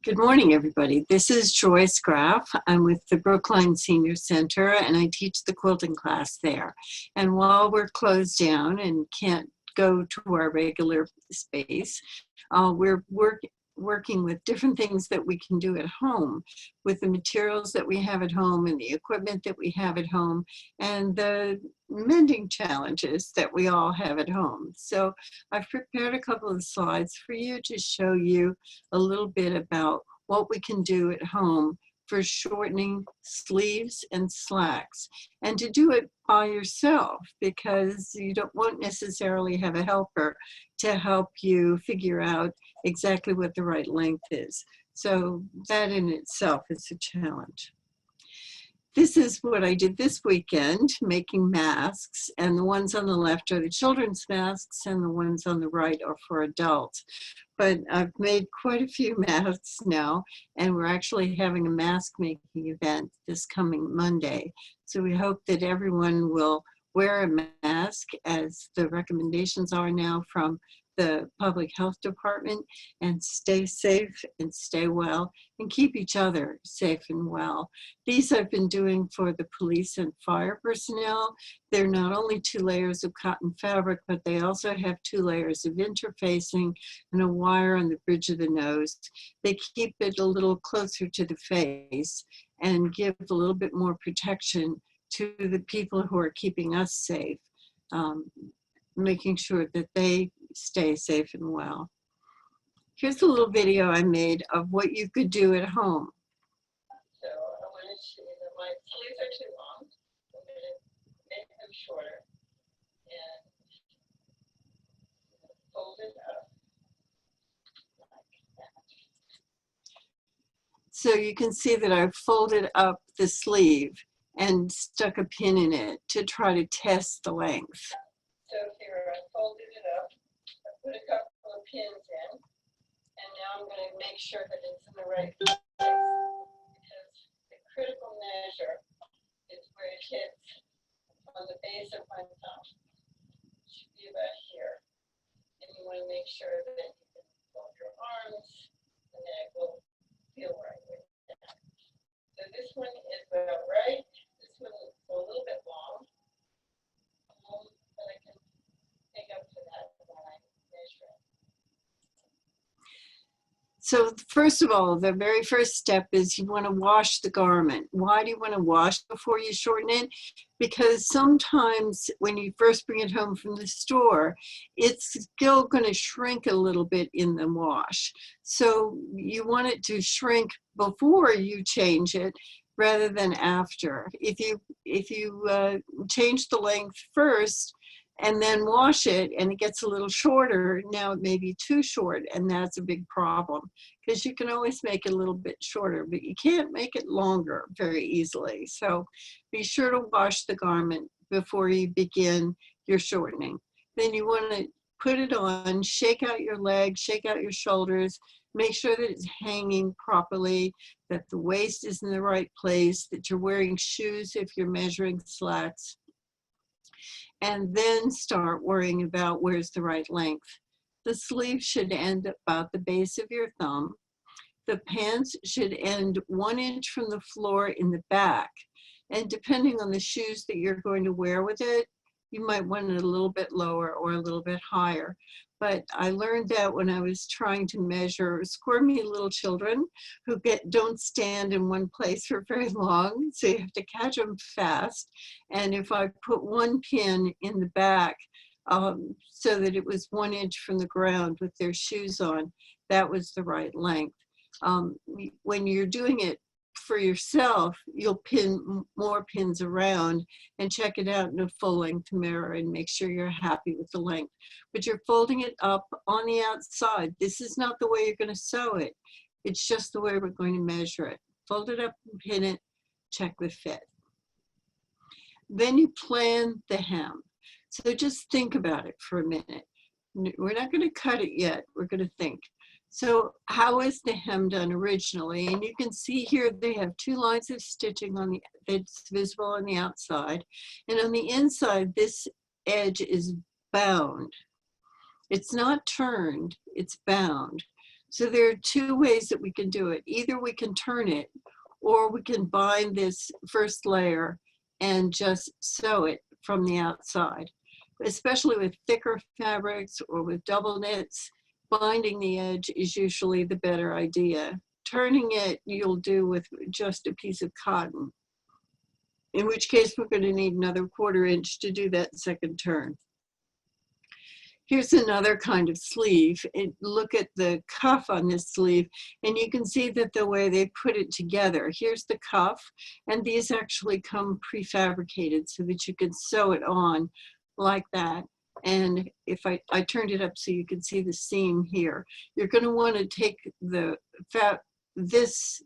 Good morning, everybody. This is Joyce Graff. I'm with the Brookline Senior Center, and I teach the quilting class there. And while we're closed down and can't go to our regular space, we're working with different things that we can do at home with the materials that we have at home and the equipment that we have at home and the mending challenges that we all have at home. So I've prepared a couple of slides for you to show you a little bit about what we can do at home for shortening sleeves and slacks, and to do it by yourself because you won't necessarily have a helper to help you figure out exactly what the right length is. So that in itself is a challenge. This is what I did this weekend, making masks, and the ones on the left are the children's masks and the ones on the right are for adults. But I've made quite a few masks now, and we're actually having a mask making event this coming Monday. So we hope that everyone will wear a mask, as the recommendations are now from the public health department, and stay safe and stay well and keep each other safe and well. These I've been doing for the police and fire personnel. They're not only 2 layers of cotton fabric, but they also have 2 layers of interfacing and a wire on the bridge of the nose. They keep it a little closer to the face and give a little bit more protection to the people who are keeping us safe, making sure that they stay safe and well. Here's a little video I made of what you could do at home. So I want to show you that my sleeves are too long. I'm going to make them shorter and fold it up like that. So you can see that I've folded up the sleeve and stuck a pin in it to try to test the length. So here I folded it up. I put a couple of pins in, and now I'm going to make sure that it's in the right place, because the critical measure is where it hits on the base of my thumb. It should be about here, and you want to make sure that you can fold your arms, and then it will feel right with that. So this one is about right. This one is a little bit long, but I can make up for that when I measure it. So first of all, the very first step is you want to wash the garment. Why do you want to wash before you shorten it? Because sometimes when you first bring it home from the store, it's still going to shrink a little bit in the wash. So you want it to shrink before you change it rather than after. If you change the length first and then wash it and it gets a little shorter, now it may be too short, and that's a big problem because you can always make it a little bit shorter, but you can't make it longer very easily. So be sure to wash the garment before you begin your shortening. Then you want to put it on, shake out your legs, shake out your shoulders, make sure that it's hanging properly, that the waist is in the right place, that you're wearing shoes if you're measuring slacks, and then start worrying about where's the right length. The sleeve should end about the base of your thumb. The pants should end 1 inch from the floor in the back. And depending on the shoes that you're going to wear with it, you might want it a little bit lower or a little bit higher. But I learned that when I was trying to measure squirmy little children who don't stand in one place for very long, so you have to catch them fast. And if I put 1 pin in the back so that it was 1 inch from the ground with their shoes on, that was the right length. When you're doing it for yourself, you'll pin more pins around and check it out in a full-length mirror and make sure you're happy with the length. But you're folding it up on the outside. This is not the way you're going to sew it. It's just the way we're going to measure it. Fold it up and pin it, check the fit. Then you plan the hem. So just think about it for a minute. We're not going to cut it yet. We're going to think. So how is the hem done originally? And you can see here they have 2 lines of stitching on that's visible on the outside. And on the inside, this edge is bound. It's not turned, it's bound. So there are two ways that we can do it. Either we can turn it, or we can bind this first layer and just sew it from the outside. Especially with thicker fabrics or with double knits, binding the edge is usually the better idea. Turning it, you'll do with just a piece of cotton, in which case we're going to need another 1/4 inch to do that second turn. Here's another kind of sleeve. Look at the cuff on this sleeve, and you can see that the way they put it together. Here's the cuff, and these actually come prefabricated so that you can sew it on like that. And if I turned it up so you can see the seam here, you're going to want to take the this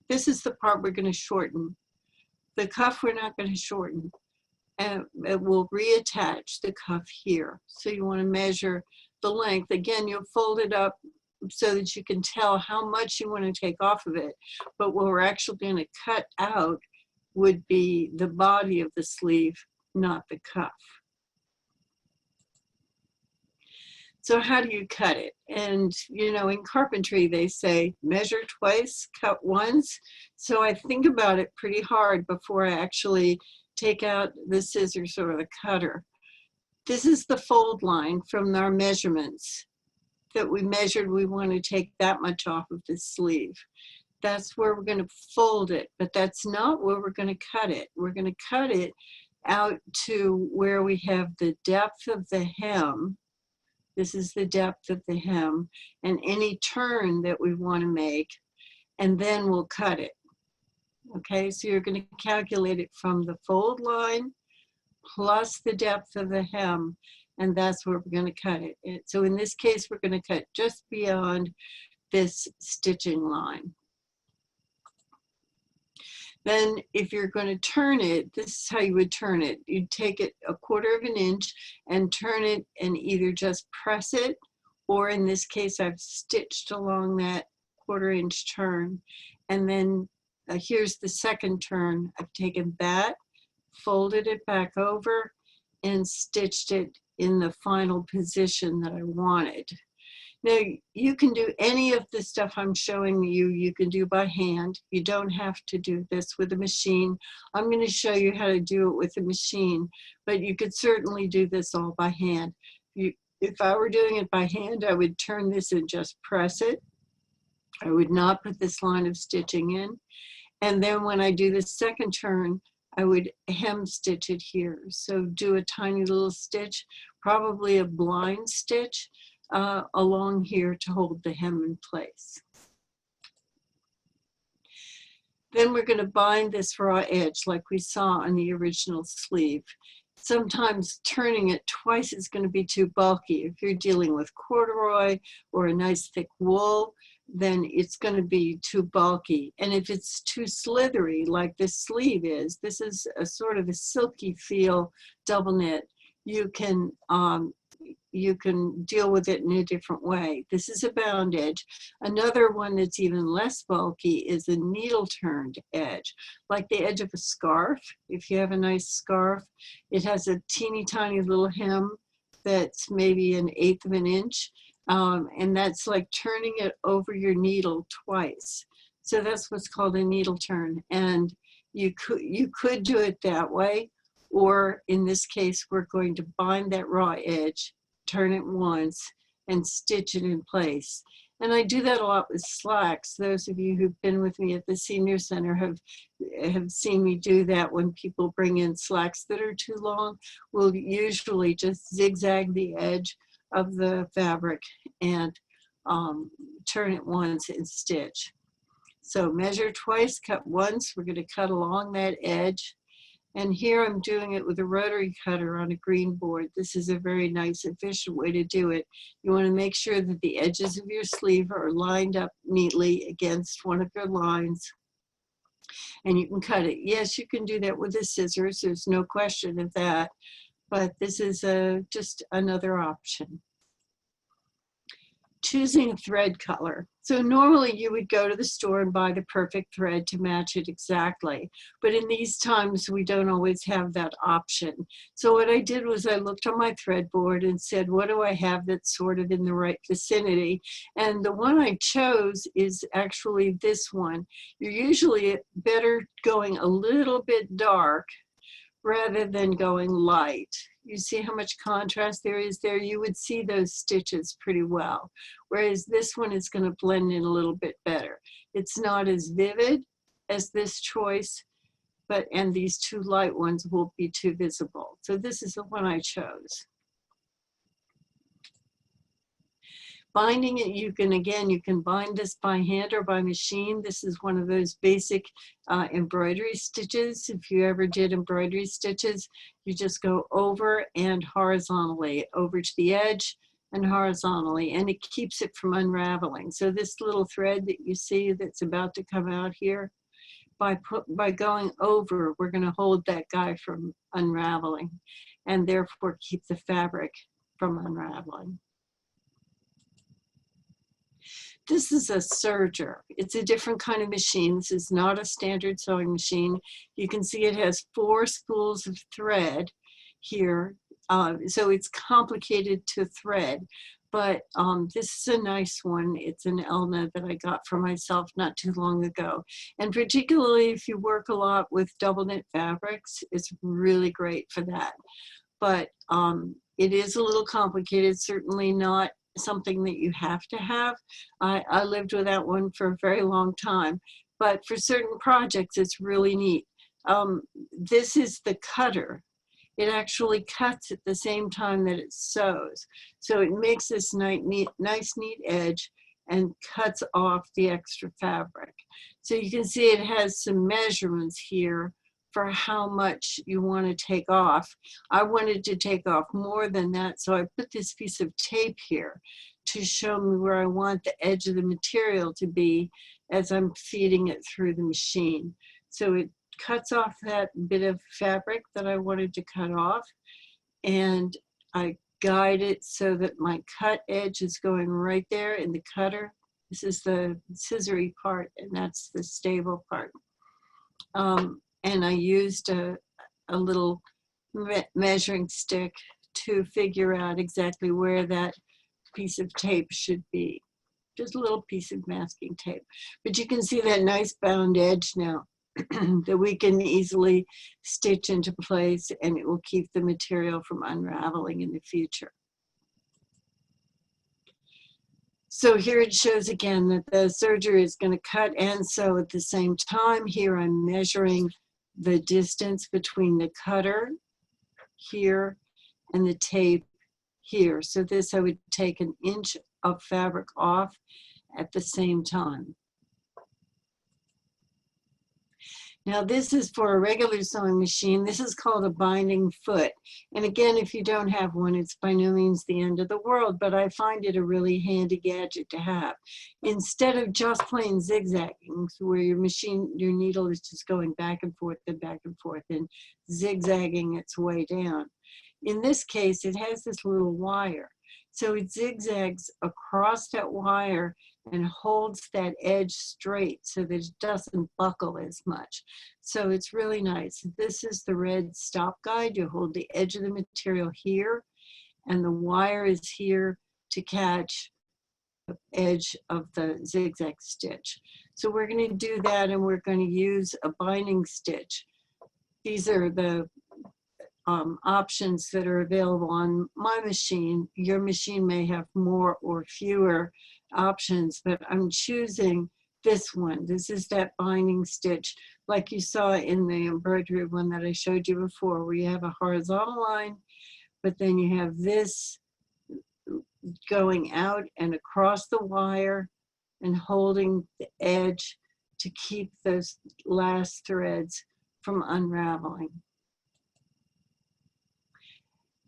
is the part we're going to shorten. The cuff we're not going to shorten. And it will reattach the cuff here. So you want to measure the length. Again, you'll fold it up so that you can tell how much you want to take off of it. But what we're actually going to cut out would be the body of the sleeve, not the cuff. So how do you cut it? And you know, in carpentry, they say measure twice, cut once. So I think about it pretty hard before I actually take out the scissors or the cutter. This is the fold line from our measurements that we measured. We want to take that much off of the sleeve. That's where we're going to fold it, but that's not where we're going to cut it. We're going to cut it out to where we have the depth of the hem. This is the depth of the hem, and any turn that we want to make, and then we'll cut it. Okay, so you're going to calculate it from the fold line plus the depth of the hem, and that's where we're going to cut it. So in this case, we're going to cut just beyond this stitching line. Then if you're going to turn it, this is how you would turn it. You'd take it 1/4 inch and turn it and either just press it, or in this case, I've stitched along that 1/4 inch turn. And then here's the second turn. I've taken that, folded it back over, and stitched it in the final position that I wanted. Now, you can do any of the stuff I'm showing you, you can do by hand. You don't have to do this with a machine. I'm going to show you how to do it with a machine, but you could certainly do this all by hand. If I were doing it by hand, I would turn this and just press it. I would not put this line of stitching in. And then when I do the second turn, I would hem stitch it here. So do a tiny little stitch, probably a blind stitch along here to hold the hem in place. Then we're going to bind this raw edge like we saw on the original sleeve. Sometimes turning it twice is going to be too bulky. If you're dealing with corduroy or a nice thick wool, then it's going to be too bulky. And if it's too slithery, like this sleeve is, this is a sort of a silky feel double knit, you can deal with it in a different way. This is a bound edge. Another one that's even less bulky is a needle turned edge, like the edge of a scarf. If you have a nice scarf, it has a teeny tiny little hem that's maybe 1/8 inch. And that's like turning it over your needle twice. So that's what's called a needle turn. And you could do it that way, or in this case, we're going to bind that raw edge, turn it once, and stitch it in place. And I do that a lot with slacks. Those of you who've been with me at the Senior Center have seen me do that when people bring in slacks that are too long. We'll usually just zigzag the edge of the fabric and turn it once and stitch. So measure twice, cut once. We're going to cut along that edge. And here I'm doing it with a rotary cutter on a green board. This is a very nice, efficient way to do it. You want to make sure that the edges of your sleeve are lined up neatly against one of your lines. And you can cut it. Yes, you can do that with the scissors. There's no question of that. But this is just another option. Choosing a thread color. So normally you would go to the store and buy the perfect thread to match it exactly. But in these times, we don't always have that option. So what I did was I looked on my thread board and said, what do I have that's sort of in the right vicinity? And the one I chose is actually this one. You're usually better going a little bit dark rather than going light. You see how much contrast there is there? You would see those stitches pretty well. Whereas this one is going to blend in a little bit better. It's not as vivid as this choice, and these two light ones won't be too visible. So this is the one I chose. Binding it, you can bind this by hand or by machine. This is one of those basic embroidery stitches. If you ever did embroidery stitches, you just go over and horizontally, over to the edge and horizontally, and it keeps it from unraveling. So this little thread that you see that's about to come out here, by going over, we're going to hold that guy from unraveling and therefore keep the fabric from unraveling. This is a serger. It's a different kind of machine. This is not a standard sewing machine. You can see it has 4 spools of thread here. So it's complicated to thread, but this is a nice one. It's an Elna that I got for myself not too long ago. And particularly if you work a lot with double knit fabrics, it's really great for that. But it is a little complicated, certainly not something that you have to have. I lived without one for a very long time, but for certain projects, it's really neat. This is the cutter. It actually cuts at the same time that it sews. So it makes this nice, neat edge and cuts off the extra fabric. So you can see it has some measurements here for how much you want to take off. I wanted to take off more than that, so I put this piece of tape here to show me where I want the edge of the material to be as I'm feeding it through the machine. So it cuts off that bit of fabric that I wanted to cut off, and I guide it so that my cut edge is going right there in the cutter. This is the scissory part, and that's the stable part. And I used a little measuring stick to figure out exactly where that piece of tape should be. Just a little piece of masking tape. But you can see that nice bound edge now that we can easily stitch into place, and it will keep the material from unraveling in the future. So here it shows again that the serger is going to cut and sew at the same time. Here I'm measuring the distance between the cutter here and the tape here. So this, I would take 1 inch of fabric off at the same time. Now this is for a regular sewing machine. This is called a binding foot. And again, if you don't have one, it's by no means the end of the world, but I find it a really handy gadget to have. Instead of just plain zigzagging, where your needle is just going back and forth and zigzagging its way down. In this case, it has this little wire. So it zigzags across that wire and holds that edge straight so that it doesn't buckle as much. So it's really nice. This is the red stop guide. You hold the edge of the material here, and the wire is here to catch the edge of the zigzag stitch. So we're going to do that, and we're going to use a binding stitch. These are the options that are available on my machine. Your machine may have more or fewer options, but I'm choosing this one. This is that binding stitch like you saw in the embroidery one that I showed you before, where you have a horizontal line, but then you have this going out and across the wire and holding the edge to keep those last threads from unraveling.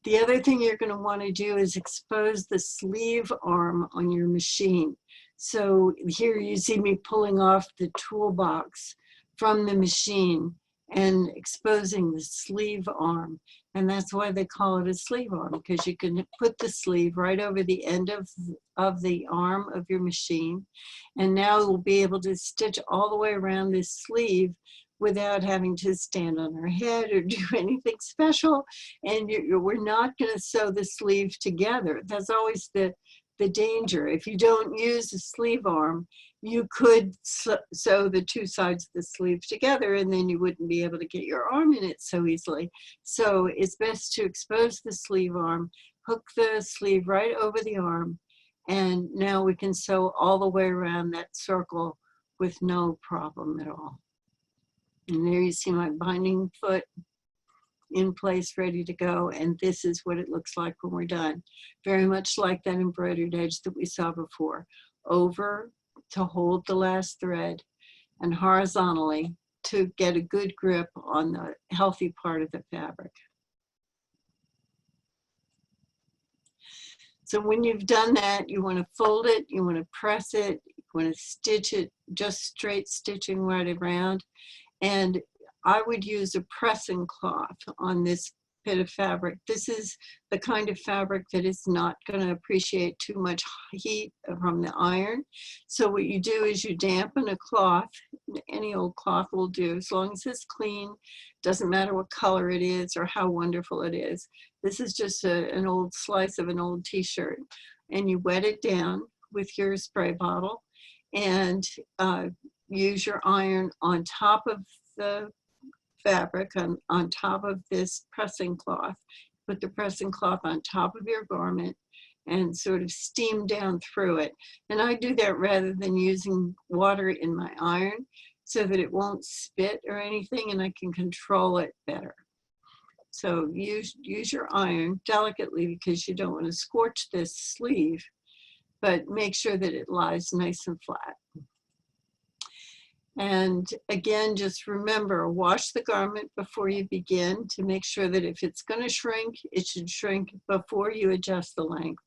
The other thing you're going to want to do is expose the sleeve arm on your machine. So here you see me pulling off the toolbox from the machine, and exposing the sleeve arm. And that's why they call it a sleeve arm, because you can put the sleeve right over the end of the arm of your machine. And now we'll be able to stitch all the way around this sleeve without having to stand on our head or do anything special. And we're not going to sew the sleeve together. That's always the danger. If you don't use a sleeve arm, you could sew the two sides of the sleeve together, and then you wouldn't be able to get your arm in it so easily. So it's best to expose the sleeve arm, hook the sleeve right over the arm, and now we can sew all the way around that circle with no problem at all. And there you see my binding foot in place, ready to go. And this is what it looks like when we're done. Very much like that embroidered edge that we saw before. Over to hold the last thread, and horizontally to get a good grip on the healthy part of the fabric. So when you've done that, you want to fold it, you want to press it, you want to stitch it, just straight stitching right around. And I would use a pressing cloth on this bit of fabric. This is the kind of fabric that is not going to appreciate too much heat from the iron. So what you do is you dampen a cloth. Any old cloth will do, as long as it's clean. Doesn't matter what color it is or how wonderful it is. This is just an old slice of an old t-shirt. And you wet it down with your spray bottle and use your iron on top of the fabric, on top of this pressing cloth. Put the pressing cloth on top of your garment and sort of steam down through it. And I do that rather than using water in my iron, so that it won't spit or anything, and I can control it better. So use your iron delicately, because you don't want to scorch this sleeve, but make sure that it lies nice and flat. And again, just remember, wash the garment before you begin to make sure that if it's going to shrink, it should shrink before you adjust the length.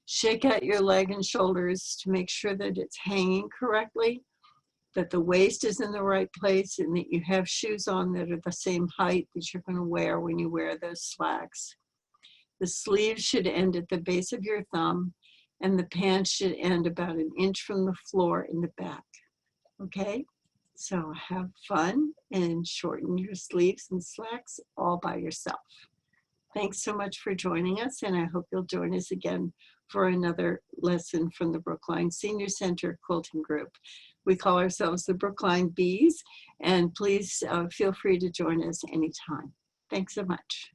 Shake out your leg and shoulders to make sure that it's hanging correctly, that the waist is in the right place, and that you have shoes on that are the same height that you're going to wear when you wear those slacks. The sleeves should end at the base of your thumb, and the pants should end about 1 inch from the floor in the back. Okay, so have fun and shorten your sleeves and slacks all by yourself. Thanks so much for joining us, and I hope you'll join us again for another lesson from the Brookline Senior Center Quilting Group. We call ourselves the Brookline Bees, and please feel free to join us anytime. Thanks so much.